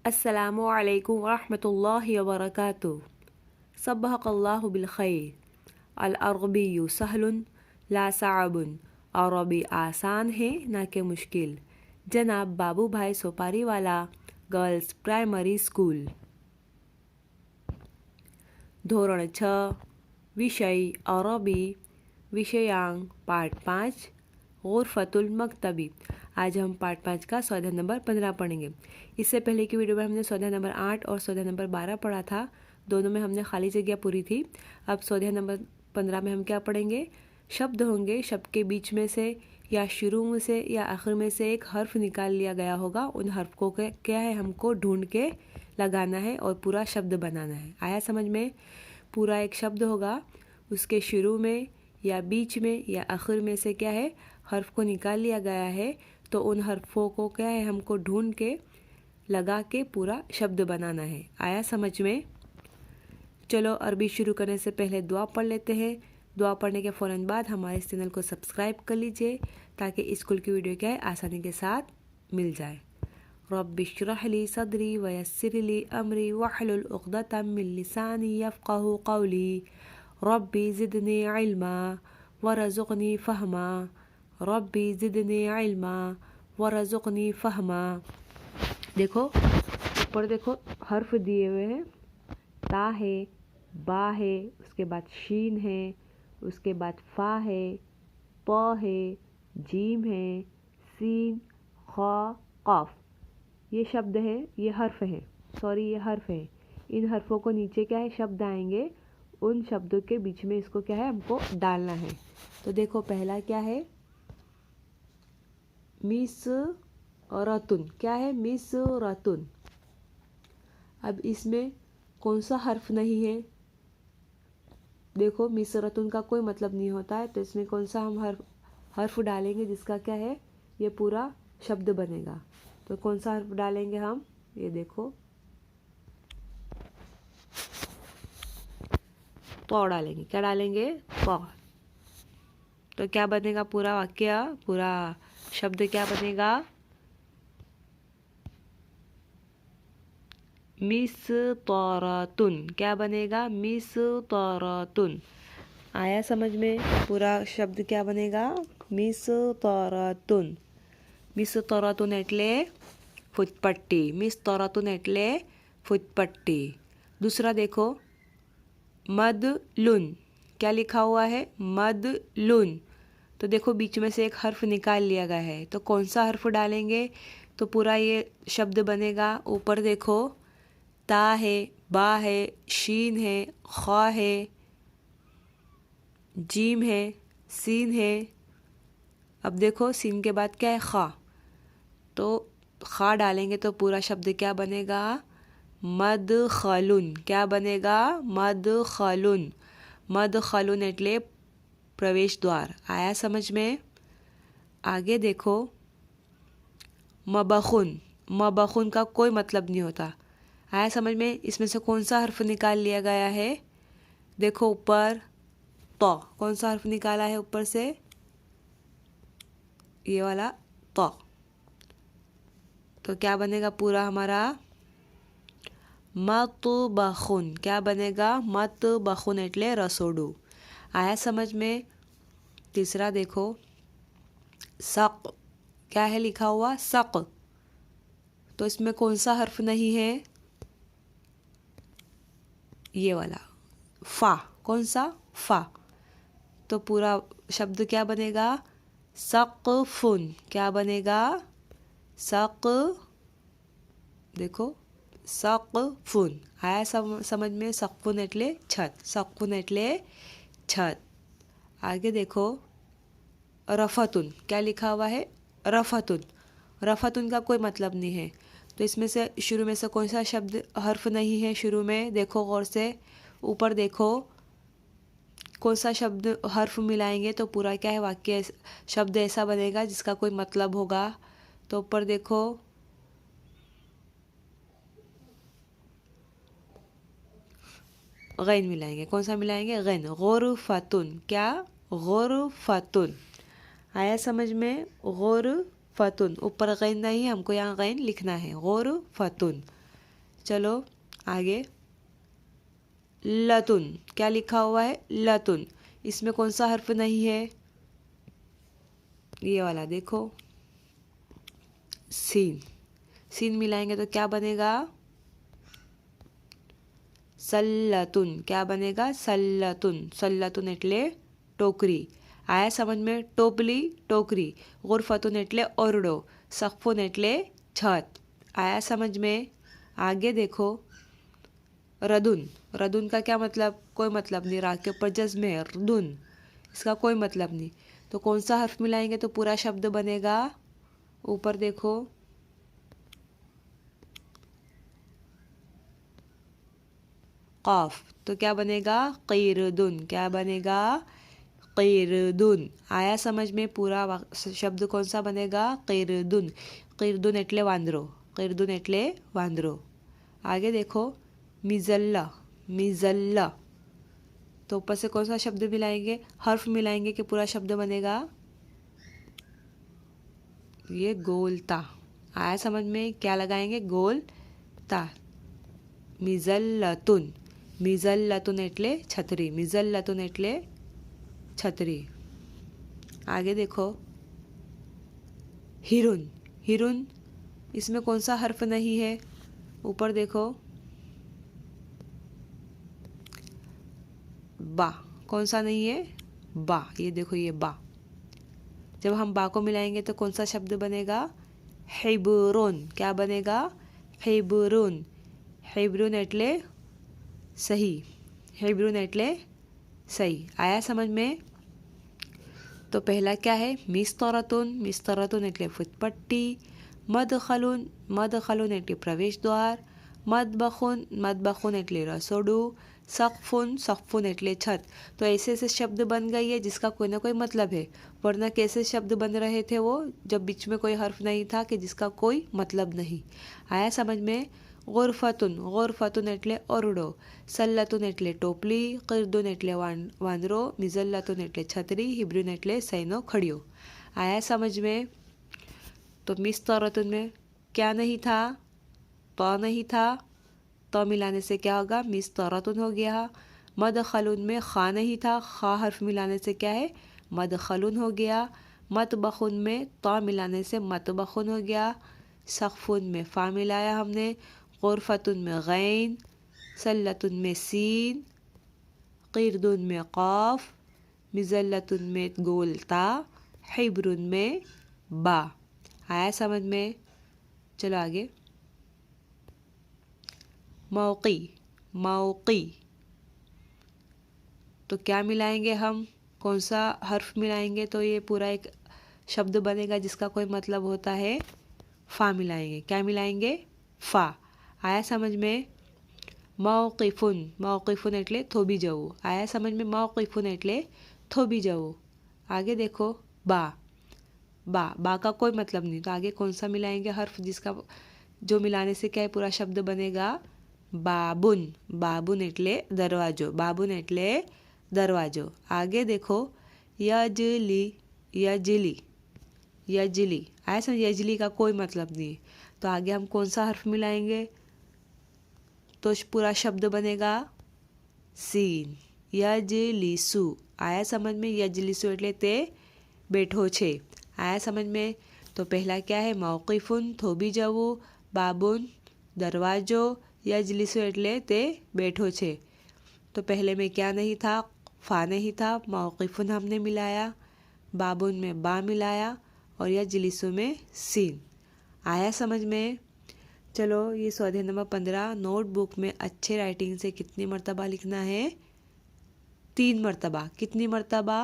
अस्सलामु अलैकुम वरहमतुल्लाहि वबरकातुहू। सब्बहकल्लाहु बिल खैर। अल अरबिय्यु सहलुन ला सअबुन। अरबी आसान है ना कि मुश्किल। जनाब बाबू भाई सोपारी वाला गर्ल्स प्राइमरी स्कूल। धोरण 6 विषय अरबी विषयांक पाठ 5 गुरफतुल मकतबी। आज हम पाठ 5 का स्वाध्याय नंबर 15 पढ़ेंगे। इससे पहले की वीडियो में हमने स्वाध्याय नंबर 8 और स्वाध्याय नंबर 12 पढ़ा था। दोनों में हमने खाली जगह पूरी थी। अब स्वाध्याय नंबर 15 में हम क्या पढ़ेंगे? शब्द होंगे, शब्द के बीच में से या शुरू में से या आखिर में से एक हर्फ निकाल लिया गया होगा। उन हर्फ को क्या है, हमको ढूंढ के लगाना है और पूरा शब्द बनाना है। आया समझ में? पूरा एक शब्द होगा, उसके शुरू में या बीच में या आखिर में से क्या है, हर्फ को निकाल लिया गया है। तो उन हर्फों को क्या है, हमको ढूंढ के लगा के पूरा शब्द बनाना है। आया समझ में? चलो अरबी शुरू करने से पहले दुआ पढ़ लेते हैं। दुआ पढ़ने के फ़ौरन बाद हमारे इस चैनल को सब्सक्राइब कर लीजिए ताकि स्कूल की वीडियो क्या है आसानी के साथ मिल जाए। रब्बि इश्रह ली सदरी वयस्सिर ली अमरी वहलुल उक़दतम मिन लिसानी यफ़क़हू क़ौली। रब्बी ज़िदनी इल्मा वरज़ुक़नी फ़हमा। रब्बी ज़िदनी इल्मा वरज़ुक़नी फ़हमा। देखो ऊपर देखो हर्फ दिए हुए हैं। ता है, बा है, उसके बाद शीन है, उसके बाद फ़ा है, प है, जीम है, सीन, ख, क़ाफ। ये शब्द है, ये हर्फ है, ये हर्फ है। इन हर्फों को नीचे क्या है शब्द आएंगे, उन शब्दों के बीच में इसको क्या है हमको डालना है। तो देखो पहला क्या है, मिस रतुन। क्या है? मिस रतुन। अब इसमें कौन सा हर्फ नहीं है? देखो मिस रतुन का कोई मतलब नहीं होता है, तो इसमें कौन सा हम हर्फ डालेंगे जिसका क्या है ये पूरा शब्द बनेगा। तो कौन सा हर्फ डालेंगे हम? ये देखो तो डालेंगे। क्या डालेंगे? प। तो क्या बनेगा पूरा वाक्य, पूरा शब्द क्या बनेगा? मिस तौरातुन। क्या बनेगा? मिस तौरातुन। आया समझ में? पूरा शब्द क्या बनेगा? मिस तौरातुन। मिस तौरातुन एटले फुटपट्टी। मिस तौरातुन एटले फुटपट्टी। दूसरा देखो मदलुन। क्या लिखा हुआ है? मदलुन। तो देखो बीच में से एक हर्फ निकाल लिया गया है, तो कौन सा हर्फ डालेंगे तो पूरा ये शब्द बनेगा। ऊपर देखो ता है, बा है, शीन है, ख है, जीम है, सीन है। अब देखो सीन के बाद क्या है? खा। तो खा डालेंगे तो पूरा शब्द क्या बनेगा? मदखलुन। क्या बनेगा? मदखलुन। मदखलुन एटले प्रवेश द्वार। आया समझ में? आगे देखो मबखुन। मबखुन का कोई मतलब नहीं होता। आया समझ में? इसमें से कौन सा हर्फ निकाल लिया गया है? देखो ऊपर तो कौन सा हर्फ निकाला है ऊपर से? ये वाला तो। तो क्या बनेगा पूरा हमारा? मतबखुन। क्या बनेगा? मतबखुन एटले रसोडू। आया समझ में? तीसरा देखो सक। क्या है लिखा हुआ? सक। तो इसमें कौन सा हर्फ नहीं है? ये वाला फा। कौन सा? फा। तो पूरा शब्द क्या बनेगा? सकफुन। क्या बनेगा? सक। देखो सकफुन। आया समझ में? सकफुन एटले छत। सकफुन एटले छत। आगे देखो रफतुन। क्या लिखा हुआ है? रफतुन। रफतुन का कोई मतलब नहीं है, तो इसमें से शुरू में से कौन सा शब्द हर्फ नहीं है शुरू में? देखो गौर से ऊपर देखो कौन सा शब्द हर्फ मिलाएंगे तो पूरा क्या है वाक्य शब्द ऐसा बनेगा जिसका कोई मतलब होगा। तो ऊपर देखो गैन मिलाएंगे। कौन सा मिलाएंगे? गैन। गुरफतुन। क्या? गुरफतुन। आया समझ में? गुरफतुन। ऊपर गैन नहीं है, हमको यहाँ गैन लिखना है। गुरफतुन। चलो आगे, लतुन, क्या लिखा हुआ है? लतुन। इसमें कौन सा हर्फ नहीं है? ये वाला देखो, सीन। सीन मिलाएंगे तो क्या बनेगा? सल्लतुन। क्या बनेगा? सल्लतुन। सल्लतुन एटले टोकरी। आया समझ में? टोपली, टोकरी। गुरफतुन एटले ओरडो, सक़फुन एटले छत। आया समझ में? आगे देखो, रदुन। रदुन का क्या मतलब? कोई मतलब नहीं। रा के ऊपर जज्म है, रदुन, इसका कोई मतलब नहीं। तो कौन सा हर्फ मिलाएंगे तो पूरा शब्द बनेगा? ऊपर देखो, कॉफ। तो क्या बनेगा? क़िरदुन। क्या बनेगा? क़िरदुन। आया समझ में? पूरा शब्द कौन सा बनेगा? क़िरदुन। क़िरदुन एटले वांद्रो, क़िरदुन एटले वांद्रो। आगे देखो, मिज़ल्ला। मिज़ल्ला। तो ऊपर से कौन सा शब्द मिलाएंगे? हर्फ मिलाएंगे कि पूरा शब्द बनेगा? ये गोलता। आया समझ में? क्या लगाएंगे? गोलता। मिज़ल्लतुन। मिज़ल्लतुन एटले छतरी, मिज़ल्लतुन एटले छतरी। आगे देखो, हिरुन। हिरुन, इसमें कौन सा हर्फ नहीं है? ऊपर देखो, बा। कौन सा नहीं है? बा। ये देखो, ये बा। जब हम बा को मिलाएंगे तो कौन सा शब्द बनेगा? हिब्रुन। क्या बनेगा? हिब्रुन। हिब्रुन एटले सही, हिब्रुन एटले सही। आया समझ में? तो पहला क्या है? मिस्तरतुन। मिस्तरतुन एटले फुटपट्टी। मदखलुन। मदखलुन एटले प्रवेश द्वार। मदबखुन। मदबखुन एटले रसोडू। सक़फुन। सक़फुन एटले छत। तो ऐसे ऐसे शब्द बन गई है जिसका कोई ना कोई मतलब है, वरना कैसे शब्द बन रहे थे वो? जब बीच में कोई हर्फ नहीं था कि जिसका कोई मतलब नहीं। आया समझ में? गुरफतुन। गुरफतुन एटले ओरडो। सल्लतुन एटले टोपली। क़िरदुन एटले वांद्रो। मिज़ल्लतुन एटले छतरी। हिब्रुन एटले सैनो, खड़ियो। आया समझ में? तो मिस्तरतुन में क्या नहीं था? तो नहीं था। तो मिलाने से क्या होगा? मिस्तरतुन हो गया। मदखलुन में खा नहीं था, खा हर्फ मिलाने से क्या है? मदखलुन हो गया। मतबखुन में तो मिलाने से मतबखुन हो गया। सक़फुन में फ़ा मिलाया हमने। गुरफतुन में गैन। सल्लतुन में सीन। क़िरदुन में क़ाफ। मिज़ल्लतुन में गोलता। हिब्रुन में बा। आया समझ में? चलो आगे, मौक़ी। मौक़ी, तो क्या मिलाएंगे हम? कौन सा हर्फ मिलाएंगे तो ये पूरा एक शब्द बनेगा जिसका कोई मतलब होता है? फ़ा मिलाएंगे। क्या मिलाएंगे? फ़ा। आया समझ में? मौक़िफ़ुन। मौक़िफ़ुन एटले थोबी जवू। आया समझ में? मौक़िफ़ुन एटले थोबी जवू। आगे देखो, बा। बा। बा का कोई मतलब नहीं, तो आगे कौन सा मिलाएंगे हर्फ जिसका, जो मिलाने से क्या है पूरा शब्द बनेगा? बाबुन। बाबुन एटले दरवाजो। बाबुन एटले दरवाजो। आगे देखो, यजली। यजली। यजली। आया समझ? यजली का कोई मतलब नहीं। तो आगे हम कौन सा हर्फ मिलाएंगे तो पूरा शब्द बनेगा? सीन। यजलिसु। आया समझ में? यजलिसु एटले ते बैठो छे। आया समझ में? तो पहला क्या है? मौक़िफ़ुन, थोबी जवू। बाबुन, दरवाजो। यजलिसु एटले ते बैठो छे। तो पहले में क्या नहीं था? फ़ा नहीं था। मौक़िफ़ुन हमने मिलाया, बाबुन में बा मिलाया, और यजलिसु में सीन। आया समझ में? चलो, ये स्वाध्याय नंबर 15 नोटबुक में अच्छे राइटिंग से कितनी मरतबा लिखना है? 3 मरतबा। कितनी मरतबा?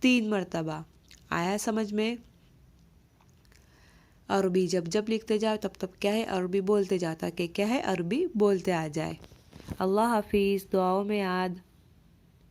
3 मरतबा। आया समझ में? अरबी जब जब लिखते जाओ तब तब क्या है? अरबी बोलते जाओ, ताकि क्या है? अरबी बोलते आ जाए। अल्लाह हाफिज़। दुआओं में याद।